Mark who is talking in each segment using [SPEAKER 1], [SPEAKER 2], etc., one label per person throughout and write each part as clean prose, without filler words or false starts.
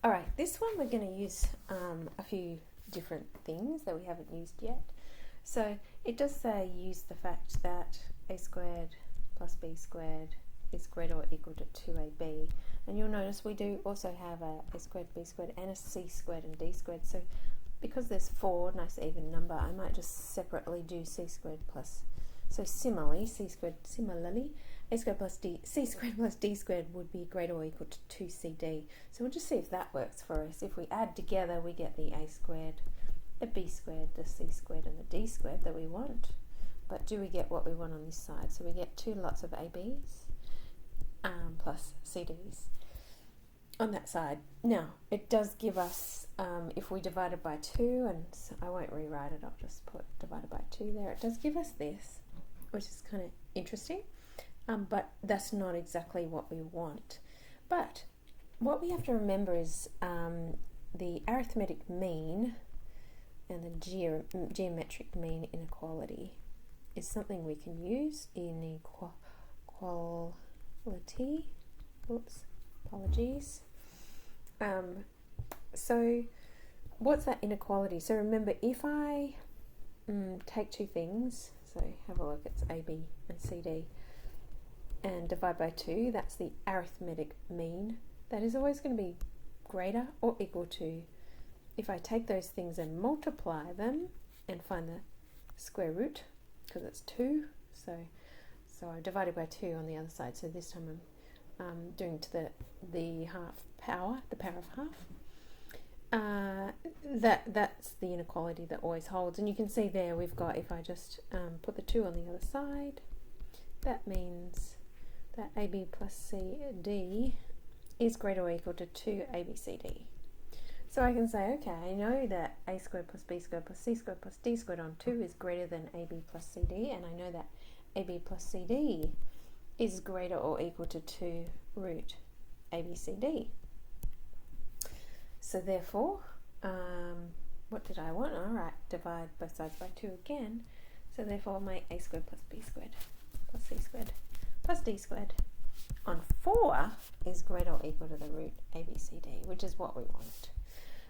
[SPEAKER 1] All right, this one we're going to use a few different things that we haven't used yet. So it does say use the fact that a squared plus b squared is greater or equal to 2ab. And you'll notice we do also have a squared, b squared, and a c squared and d squared. So because there's 4, nice even number, I might just separately do c squared plus, so similarly, a squared plus d, c squared plus d squared would be greater or equal to 2cd. So we'll just see if that works for us. If we add together, we get the a squared, the b squared, the c squared, and the d squared that we want. But do we get what we want on this side? So we get 2 lots of ab's plus cd's on that side. Now, it does give us, if we divide it by 2, and so I won't rewrite it, I'll just put divided by 2 there. It does give us this, which is kind of interesting, but that's not exactly what we want. But what we have to remember is the arithmetic mean and the geometric mean inequality is something we can use in equality. Oops, apologies. So what's that inequality? So remember, if I take two things, so have a look, it's AB and CD, and divide by 2, that's the arithmetic mean. That is always going to be greater or equal to, if I take those things and multiply them and find the square root, because it's 2, so I divided by 2 on the other side, so this time I'm doing to the half power, the power of half. That's the inequality that always holds, and you can see there we've got, if I just put the 2 on the other side, that means that AB plus CD is greater or equal to 2ABCD. So I can say, okay, I know that a squared plus b squared plus c squared plus d squared on 2 is greater than AB plus CD, and I know that AB plus CD is greater or equal to 2 root ABCD. So therefore, what did I want? All right, divide both sides by 2 again. So therefore, my a squared plus b squared plus c squared plus d squared on 4 is greater or equal to the root ABCD, which is what we want.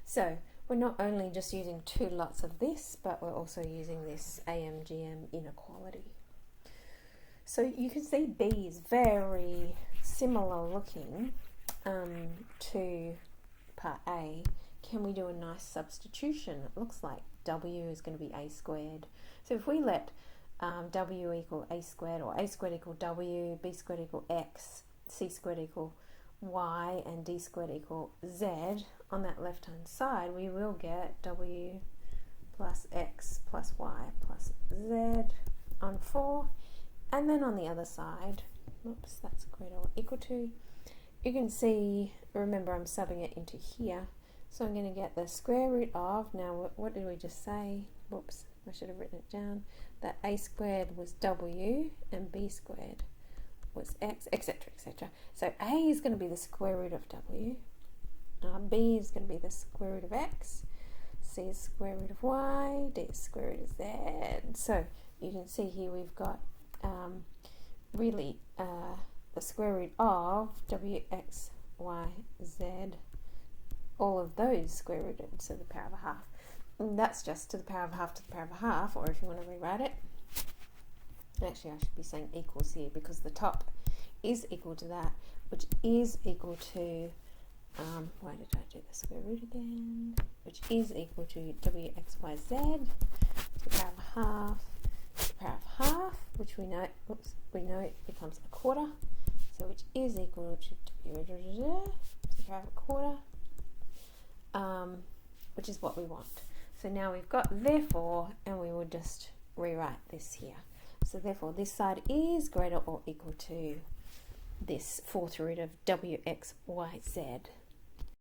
[SPEAKER 1] So we're not only just using 2 lots of this, but we're also using this AMGM inequality. So you can see B is very similar looking to part A. Can we do a nice substitution? It looks like W is going to be A squared. So if we let W equal A squared, or A squared equal W, B squared equal X, C squared equal Y, and D squared equal Z, on that left hand side we will get W plus X plus Y plus Z on 4. And then on the other side, oops, that's greater or equal to, you can see, remember I'm subbing it into here, so I'm going to get the square root of, now what did we just say? Whoops, I should have written it down, that A squared was W and B squared was X, etc., etc. So A is going to be the square root of W, B is going to be the square root of X, C is square root of Y, D is square root of Z. So you can see here we've got really the square root of W, X, Y, Z, all of those square rooted, so the power of a half. And that's just to the power of a half to the power of a half, or if you want to rewrite it, actually I should be saying equals here, because the top is equal to that, which is equal to, why did I do the square root again? Which is equal to W, X, Y, Z, to the power of a half, to the power of half, which we know, it becomes a quarter, so which is equal to W, to the power of a quarter, which is what we want. So now we've got therefore, and we will just rewrite this here. So therefore this side is greater or equal to this 4th root of W, X, Y, Z.